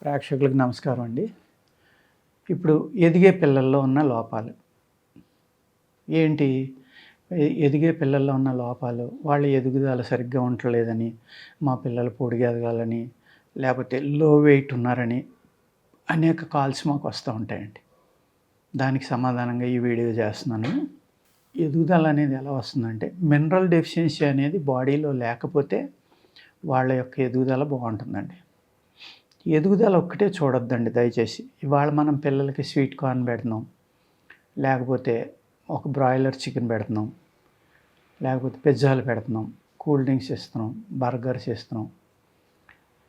ప్రేక్షకులకు నమస్కారం అండి. ఇప్పుడు ఎదిగే పిల్లల్లో ఉన్న లోపాలు ఏంటి? ఎదిగే పిల్లల్లో ఉన్న లోపాలు, వాళ్ళ ఎదుగుదల సరిగ్గా ఉండట్లేదని, మా పిల్లలు పొడుగు ఎదగాలని, లేకపోతే లో వెయిట్ ఉన్నారని అనేక కాల్స్ మాకు వస్తూ ఉంటాయండి. దానికి సమాధానంగా ఈ వీడియో చేస్తున్నాను. ఎదుగుదల అనేది ఎలా వస్తుందంటే, మినరల్ డెఫిషియన్సీ అనేది బాడీలో లేకపోతే వాళ్ళ యొక్క ఎదుగుదల బాగుంటుందండి. ఎదుగుదల ఒక్కటే చూడొద్దండి దయచేసి. ఇవాళ మనం పిల్లలకి స్వీట్ కార్న్ పెడుతున్నాం, లేకపోతే ఒక బ్రాయిలర్ చికెన్ పెడుతున్నాం, లేకపోతే పిజ్జాలు పెడుతున్నాం, కూల్ డ్రింక్స్ ఇస్తున్నాం, బర్గర్స్ ఇస్తున్నాం.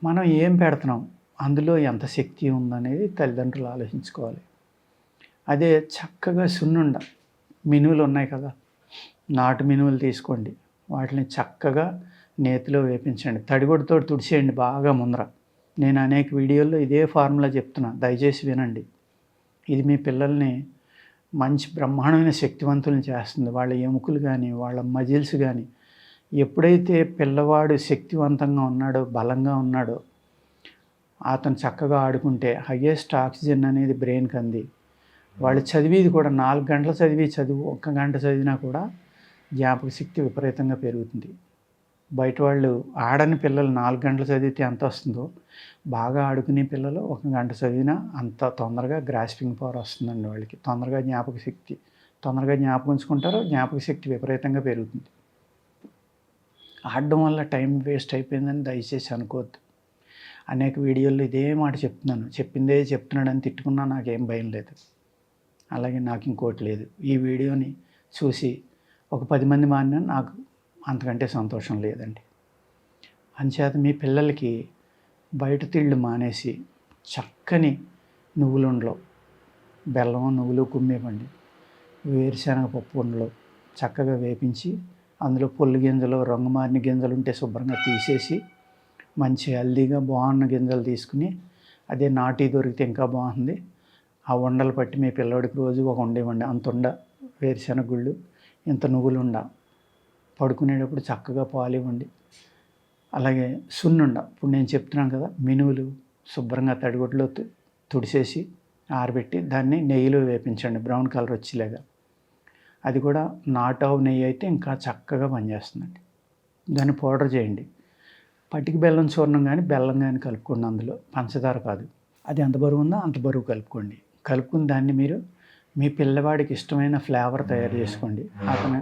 మనం ఏం పెడుతున్నాం, అందులో ఎంత శక్తి ఉందనేది తల్లిదండ్రులు ఆలోచించుకోవాలి. అదే చక్కగా సున్నుండ మినువులు ఉన్నాయి కదా, నాటు మినువులు తీసుకోండి, వాటిని చక్కగా నేతిలో వేపించండి, తడిగుడ్డతో తుడిచేయండి బాగా ముందర. నేను అనేక వీడియోల్లో ఇదే ఫార్ములా చెప్తున్నా, దయచేసి వినండి. ఇది మీ పిల్లల్ని మంచి బ్రహ్మాండమైన శక్తివంతులను చేస్తుంది. వాళ్ళ ఎముకలు కానీ, వాళ్ళ మజిల్స్ కానీ, ఎప్పుడైతే పిల్లవాడు శక్తివంతంగా ఉన్నాడో, బలంగా ఉన్నాడో, అతను చక్కగా ఆడుకుంటే హయ్యెస్ట్ ఆక్సిజన్ అనేది బ్రెయిన్కి అంది. వాళ్ళు చదివేది కూడా 4 గంటలు చదువు 1 గంట చదివినా కూడా జ్ఞాపక శక్తి విపరీతంగా పెరుగుతుంది. బయట వాళ్ళు ఆడని పిల్లలు 4 గంటలు చదివితే ఎంత వస్తుందో, బాగా ఆడుకునే పిల్లలు 1 గంట చదివినా అంత తొందరగా గ్రాస్పింగ్ పవర్ వస్తుందండి వాళ్ళకి. తొందరగా జ్ఞాపక శక్తి, తొందరగా జ్ఞాపకం ఉంచుకుంటారు, జ్ఞాపక శక్తి విపరీతంగా పెరుగుతుంది. ఆడడం వల్ల టైం వేస్ట్ అయిపోయిందని దయచేసి అనుకోవద్దు. అనేక వీడియోల్లో ఇదే మాట చెప్తున్నాను, చెప్పిందే చెప్తున్నాడని తిట్టుకున్నా నాకేం భయం లేదు, అలాగే నాకు ఇంకోటి లేదు. ఈ వీడియోని చూసి ఒక 10 మంది మారినా నాకు అంతకంటే సంతోషం లేదండి. అంచేత మీ పిల్లలకి బయట తిళ్ళు మానేసి చక్కని నువ్వులుండలు, బెల్లం నువ్వులు కుమ్మేవండి, వేరుశనగ పప్పు ఉండలు చక్కగా వేపించి, అందులో పొల్లు గింజలు, రంగు మారిన గింజలు ఉంటే శుభ్రంగా తీసేసి, మంచి హెల్దీగా బాగున్న గింజలు తీసుకుని, అదే నాటి దొరికితే ఇంకా బాగుంది, ఆ ఉండలు పట్టి మీ పిల్లోడికి రోజు ఒక ఉండ ఇవ్వండి. అంత ఉండ వేరుశనగ గుళ్ళు, ఇంత నువ్వులు ఉండ, పడుకునేటప్పుడు చక్కగా పాలు ఇవ్వండి. అలాగే సున్నుండ, ఇప్పుడు నేను చెప్తున్నాను కదా, మినువులు శుభ్రంగా తడిగుడ్డలో తుడిసేసి ఆరబెట్టి దాన్ని నెయ్యిలో వేపించండి బ్రౌన్ కలర్ వచ్చేలాగా. అది కూడా నాటు ఆవు నెయ్యి అయితే ఇంకా చక్కగా పనిచేస్తుందండి. దాన్ని పౌడర్ చేయండి. పటిక బెల్లం చూర్ణం కానీ బెల్లం కానీ కలుపుకోండి, అందులో పంచదార కాదు. అది ఎంత బరువు ఉందో అంత బరువు కలుపుకోండి. కలుపుకుని దాన్ని మీరు మీ పిల్లవాడికి ఇష్టమైన ఫ్లేవర్ తయారు చేసుకోండి. అతను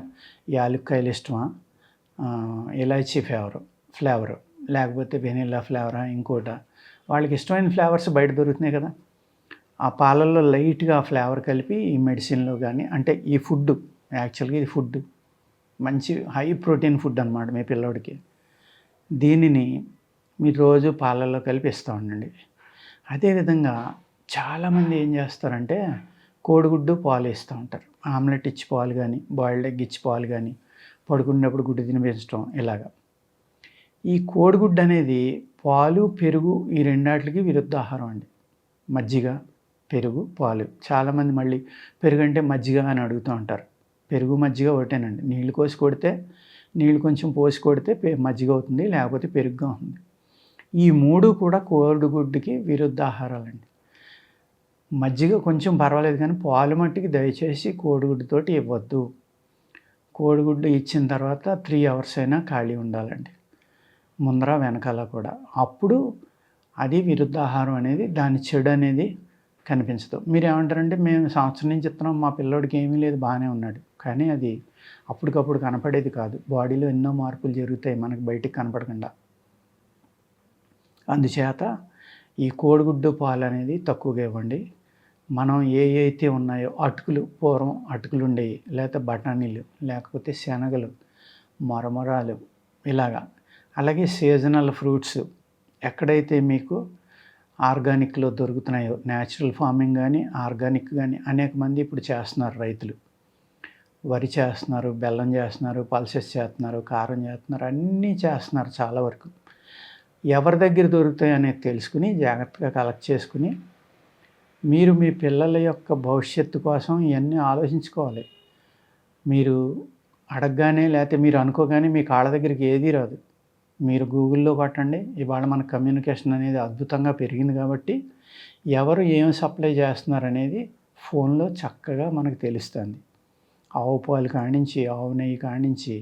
యాలుక్కాయలు ఇష్టమా, ఇలాచీ ఫ్లేవరు, లేకపోతే వెనిలా ఫ్లేవరా, ఇంకోట, వాళ్ళకి ఇష్టమైన ఫ్లేవర్స్ బయట దొరుకుతున్నాయి కదా, ఆ పాలల్లో లైట్గా ఆ ఫ్లేవర్ కలిపి ఈ మెడిసిన్లో కానీ, అంటే ఈ ఫుడ్ యాక్చువల్గా ఇది ఫుడ్ మంచి హై ప్రోటీన్ ఫుడ్ అన్నమాట మీ పిల్లోడికి. దీనిని మీరు రోజు పాలల్లో కలిపి ఇస్తూ ఉండండి. అదేవిధంగా చాలామంది ఏం చేస్తారంటే కోడిగుడ్డు పాలు ఇస్తూ ఉంటారు. ఆమ్లెట్ ఇచ్చి పాలు కానీ, బాయిల్డ్ ఎగ్ ఇచ్చి పాలు కానీ, పడుకున్నప్పుడు గుడ్డు తినిపించడం ఇలాగా. ఈ కోడిగుడ్డు అనేది పాలు, పెరుగు ఈ రెండాటికి విరుద్ధ ఆహారం అండి. మజ్జిగ, పెరుగు, పాలు. చాలామంది మళ్ళీ పెరుగు అంటే మజ్జిగ అని అడుగుతూ ఉంటారు. పెరుగు మజ్జిగ ఒకటేనండి. నీళ్ళు కోసి కొడితే, నీళ్ళు కొంచెం పోసి కొడితే మజ్జిగ అవుతుంది, లేకపోతే పెరుగుగా ఉంది. ఈ 3 కూడా కోడిగుడ్డుకి విరుద్ధ ఆహారాలండి. మజ్జిగ కొంచెం పర్వాలేదు కానీ పాలు మట్టికి దయచేసి కోడిగుడ్డుతోటి ఇవ్వద్దు. కోడిగుడ్డు ఇచ్చిన తర్వాత 3 అవర్స్ అయినా ఖాళీ ఉండాలండి, ముందర వెనకాల కూడా. అప్పుడు అది విరుద్ధ ఆహారం అనేది, దాని చెడు అనేది కనిపించదు. మీరు ఏమంటారంటే, మేము సంవత్సరం నుంచి ఇస్తున్నాం, మా పిల్లోడికి ఏమీ లేదు, బాగానే ఉన్నాడు. కానీ అది అప్పటికప్పుడు కనపడేది కాదు. బాడీలో ఎన్నో మార్పులు జరుగుతాయి మనకు బయటికి కనపడకుండా. అందుచేత ఈ కోడిగుడ్డు పాలు అనేది తక్కువగా ఇవ్వండి. మనం అయితే ఉన్నాయో అటుకులు, పూర్వం అటుకులు ఉండేవి, లేకపోతే బఠానీలు, లేకపోతే శనగలు, మరమరాలు, ఇలాగా. అలాగే సీజనల్ ఫ్రూట్స్ ఎక్కడైతే మీకు ఆర్గానిక్లో దొరుకుతున్నాయో, న్యాచురల్ ఫార్మింగ్ కానీ ఆర్గానిక్ కానీ అనేక మంది ఇప్పుడు చేస్తున్నారు రైతులు. వరి చేస్తున్నారు, బెల్లం చేస్తున్నారు, పల్సెస్ చేస్తున్నారు, కారం చేస్తున్నారు, అన్నీ చేస్తున్నారు చాలా వరకు. ఎవరి దగ్గర దొరుకుతాయి అనేది తెలుసుకుని జాగ్రత్తగా కలెక్ట్ చేసుకుని, మీరు మీ పిల్లల యొక్క భవిష్యత్తు కోసం ఇవన్నీ ఆలోచించుకోవాలి. మీరు అడగగానే లేకపోతే మీరు అనుకోగానే మీ కాళ్ళ దగ్గరికి ఏదీ రాదు. మీరు గూగుల్‌లో కొట్టండి. ఇవాళ మన కమ్యూనికేషన్ అనేది అద్భుతంగా పెరిగింది కాబట్టి, ఎవరు ఏం సప్లై చేస్తున్నారనేది ఫోన్‌లో చక్కగా మనకు తెలుస్తుంది. ఆవు పాలు కానించి, ఆవు నెయ్యి కానించి,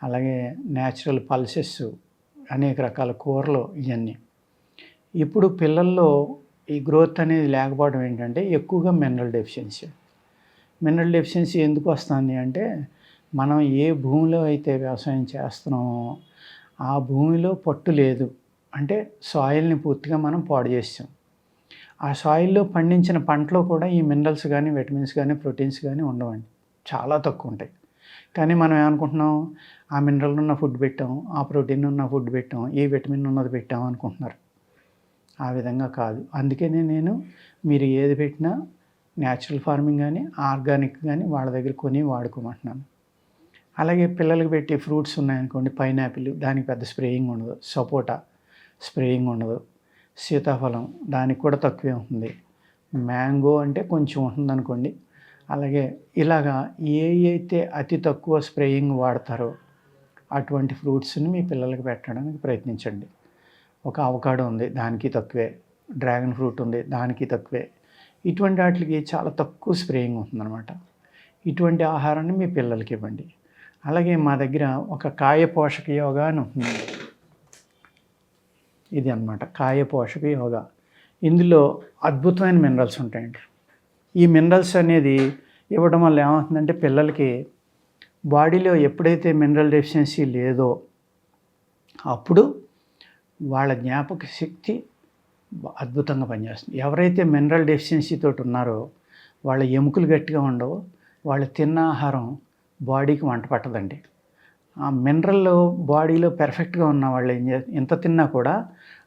అలాగే నేచురల్ పల్సెస్, అనేక రకాల కూరలు ఇయన్నీ. ఇప్పుడు పిల్లల్లో ఈ గ్రోత్ అనేది లేకపోవడం ఏంటంటే, ఎక్కువగా మినరల్ డెఫిషియన్సీ. మినరల్ డెఫిషియన్సీ ఎందుకు వస్తుంది అంటే, మనం ఏ భూమిలో అయితే వ్యవసాయం చేస్తున్నామో, ఆ భూమిలో పట్టు లేదు. అంటే సాయిల్‌ని పూర్తిగా మనం పాడు చేసాం. ఆ సాయిల్‌లో పండించిన పంటలో కూడా ఈ మినరల్స్ గానీ, విటమిన్స్ గానీ, ప్రోటీన్స్ గానీ ఉండవండి. చాలా తక్కువుంటాయి. కానీ మనం ఏమనుకుంటున్నాం, ఆ మినరల్ ఉన్న ఫుడ్ పెట్టాం, ఆ ప్రోటీన్ ఉన్న ఫుడ్ పెట్టాం, ఈ విటమిన్ ఉన్నది పెట్టాం అనుకుంటున్నారు. ఆ విధంగా కాదు. అందుకనే నేను మీరు ఏది పెట్టినా న్యాచురల్ ఫార్మింగ్ గానీ, ఆర్గానిక్ గానీ వాళ్ళ దగ్గర కొని వాడుకోమంటున్నాను. అలాగే పిల్లలకి పెట్టే ఫ్రూట్స్ ఉన్నాయనుకోండి, పైనాపిల్ దానికి పెద్ద స్ప్రేయింగ్ ఉండదు. సపోటా స్ప్రేయింగ్ ఉండదు. సీతాఫలం దానికి కూడా తక్కువే ఉంటుంది. మ్యాంగో అంటే కొంచెం ఉంటుందనుకోండి. అలాగే ఇలాగా అయితే అతి తక్కువ స్ప్రేయింగ్ వాడతారో అటువంటి ఫ్రూట్స్‌ని మీ పిల్లలకి పెట్టడానికి ప్రయత్నించండి. ఒక అవకాడో ఉంది, దానికి తక్కువే. డ్రాగన్ ఫ్రూట్ ఉంది, దానికి తక్కువే. ఇటువంటి వాటికి చాలా తక్కువ స్ప్రేయింగ్ ఉంటుందన్నమాట. ఇటువంటి ఆహారాన్ని మీ పిల్లలకి ఇవ్వండి. అలాగే మా దగ్గర ఒక కాయ పోషక యోగా అని ఉంటుంది. ఇది అన్నమాట కాయ పోషక యోగా. ఇందులో అద్భుతమైన మినరల్స్ ఉంటాయండి. ఈ మినరల్స్ అనేది ఇవ్వడం వల్ల ఏమవుతుందంటే, పిల్లలకి బాడీలో ఎప్పుడైతే మినరల్ డెఫిషియన్సీ లేదో అప్పుడు వాళ్ళ జ్ఞాపక శక్తి అద్భుతంగా పనిచేస్తుంది. ఎవరైతే మినరల్ డెఫిషియన్సీ తోటి ఉన్నారో వాళ్ళ ఎముకలు గట్టిగా ఉండవు. వాళ్ళు తిన్న ఆహారం బాడీకి వంట పట్టదండి. ఆ మినరల్ బాడీలో పెర్ఫెక్ట్గా ఉన్న వాళ్ళు ఎంత తిన్నా కూడా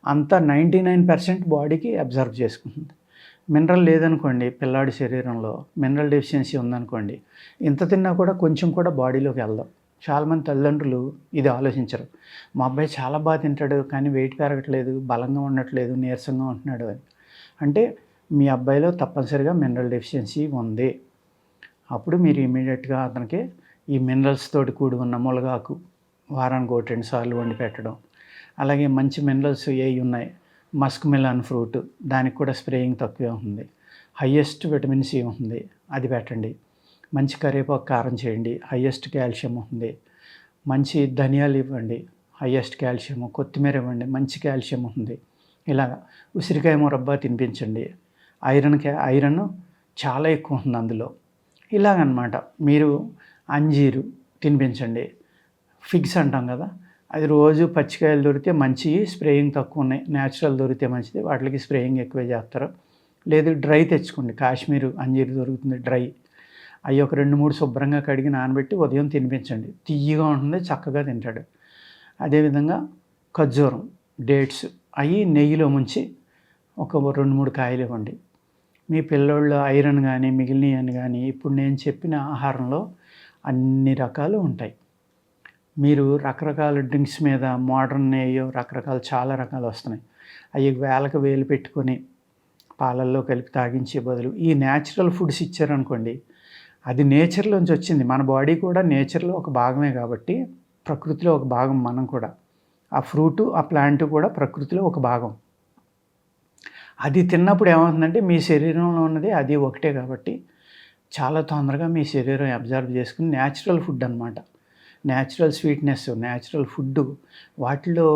అంతా 99% బాడీకి అబ్జర్వ్ చేసుకుంటుంది. మినరల్ లేదనుకోండి పిల్లాడి శరీరంలో, మినరల్ డెఫిషియన్సీ ఉందనుకోండి, ఎంత తిన్నా కూడా కొంచెం కూడా బాడీలోకి వెళ్ళదు. చాలామంది తల్లిదండ్రులు ఇది ఆలోచించరు. మా అబ్బాయి చాలా బాగా తింటాడు కానీ వెయిట్ పెరగట్లేదు, బలంగా ఉండట్లేదు, నీరసంగా ఉంటున్నాడు అని. అంటే మీ అబ్బాయిలో తప్పనిసరిగా మినరల్ డెఫిషియన్సీ ఉంది. అప్పుడు మీరు ఇమీడియట్గా అతనికి ఈ మినరల్స్ తోటి కూడి ఉన్న మునగాకు వారానికి 1-2 సార్లు వండి పెట్టడం. అలాగే మంచి మినరల్స్ ఏవి ఉన్నాయి, మస్క్ మిలన్ ఫ్రూట్, దానికి కూడా స్ప్రేయింగ్ తక్కువే ఉంటుంది. హయ్యెస్ట్ విటమిన్ సి ఉంటుంది, అది పెట్టండి. మంచి కరివేపాకు కారం చేయండి, హయ్యెస్ట్ కాల్షియం ఉంటుంది. మంచి ధనియాలు ఇవ్వండి, హయ్యెస్ట్ కాల్షియం. కొత్తిమీర ఇవ్వండి, మంచి కాల్షియం ఉంటుంది. ఇలాగ ఉసిరికాయ మురబ్బా తినిపించండి, ఐరన్ చాలా ఎక్కువ ఉంటుంది అందులో. ఇలాగనమాట. మీరు అంజీరు తినిపించండి. ఫిగ్స్ అంటాం కదా, అది రోజు పచ్చికాయలు దొరికితే మంచివి, స్ప్రేయింగ్ తక్కువ ఉన్నాయి. న్యాచురల్ దొరికితే మంచిది, వాటికి స్ప్రేయింగ్ ఎక్కువే చేస్తారు. లేదు డ్రై తెచ్చుకోండి, కాశ్మీర్ అంజీరు దొరుకుతుంది డ్రై. అవి ఒక 2-3 శుభ్రంగా కడిగి నానబెట్టి ఉదయం తినిపించండి. తియ్యగా ఉంటుంది, చక్కగా తింటాడు. అదేవిధంగా ఖర్జూరం, డేట్స్ అవి నెయ్యిలో ముంచి ఒక 2-3 కాయలు ఇవ్వండి. మీ పిల్లోళ్ళు ఐరన్ కానీ మిగిలినవి కానీ ఇప్పుడు నేను చెప్పిన ఆహారంలో అన్ని రకాలు ఉంటాయి. మీరు రకరకాల డ్రింక్స్ మీద మోడర్న్ ఏయో రకరకాలు చాలా రకాలు వస్తున్నాయి. అవి వేలకు వేలు పెట్టుకొని పాలల్లో కలిపి తాగించే బదులు ఈ న్యాచురల్ ఫుడ్స్ ఇచ్చారనుకోండి, అది నేచర్లోంచి వచ్చింది. మన బాడీ కూడా నేచర్లో ఒక భాగమే కాబట్టి, ప్రకృతిలో ఒక భాగం మనం కూడా. ఆ ఫ్రూటు ఆ ప్లాంట్ కూడా ప్రకృతిలో ఒక భాగం. అది తిన్నప్పుడు ఏమవుతుందంటే మీ శరీరంలో ఉన్నది అది ఒకటే కాబట్టి చాలా తొందరగా మీ శరీరం అబ్జర్వ్ చేసుకుని న్యాచురల్ ఫుడ్ అనమాట. న్యాచురల్ స్వీట్నెస్, న్యాచురల్ ఫుడ్డు వాటిలో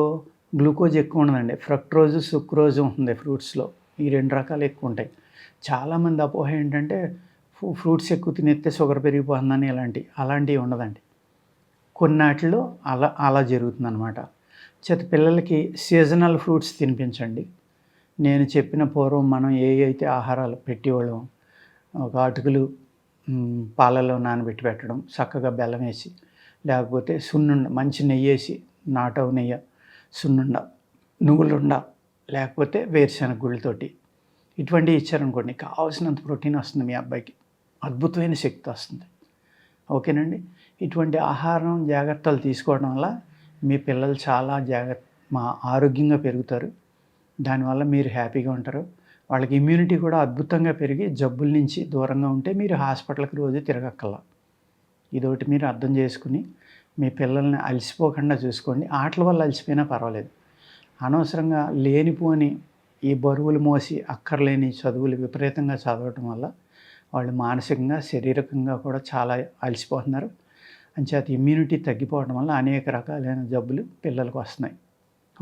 గ్లూకోజ్ ఎక్కువ ఉండదండి. ఫ్రక్టోజు, సుక్రోజు ఉంటుంది ఫ్రూట్స్లో. ఈ 2 రకాలు ఎక్కువ ఉంటాయి. చాలామంది అపోహ ఏంటంటే ఫ్రూట్స్ ఎక్కువ తినేస్తే షుగర్ పెరిగిపోతుందని అలాంటివి ఉండదండి. కొన్నాటిలో అలా జరుగుతుందన్నమాట. పిల్లలకి సీజనల్ ఫ్రూట్స్ తినిపించండి. నేను చెప్పిన పూర్వం మనం అయితే ఆహారాలు పెట్టేవాళ్ళం, ఒక అటుకులు పాలలో నానబెట్టి పెట్టడం, చక్కగా బెల్లం వేసి, లేకపోతే సున్నుండ మంచి నెయ్యి వేసి, నాటవ నెయ్యి, సున్నుండ, నువ్వులుండ, లేకపోతే వేరుశెనగ గుళ్ళతోటి ఇటువంటివి ఇచ్చారనుకోండి, కావాల్సినంత ప్రోటీన్ వస్తుంది మీ అబ్బాయికి, అద్భుతమైన శక్తి వస్తుంది. ఓకేనండి. ఇటువంటి ఆహారం జాగ్రత్తలు తీసుకోవడం వల్ల మీ పిల్లలు చాలా ఆరోగ్యంగా పెరుగుతారు. దానివల్ల మీరు హ్యాపీగా ఉంటారు. వాళ్ళకి ఇమ్యూనిటీ కూడా అద్భుతంగా పెరిగి జబ్బుల నుంచి దూరంగా ఉంటే మీరు హాస్పిటల్కి రోజు తిరగక్కర్లా. ఇదొకటి మీరు అర్థం చేసుకుని మీ పిల్లల్ని అలసిపోకుండా చూసుకోండి. ఆటల వల్ల అలసిపోయినా పర్వాలేదు. అనవసరంగా లేనిపోని ఈ బరువులు మోసి అక్కర్లేని చదువులు విపరీతంగా చదవటం వల్ల వాళ్ళు మానసికంగా, శారీరకంగా కూడా చాలా అలసిపోతున్నారు. అంచేత ఇమ్యూనిటీ తగ్గిపోవడం వల్ల అనేక రకాలైన జబ్బులు పిల్లలకు వస్తున్నాయి.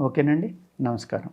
ఓకేనండి. నమస్కారం.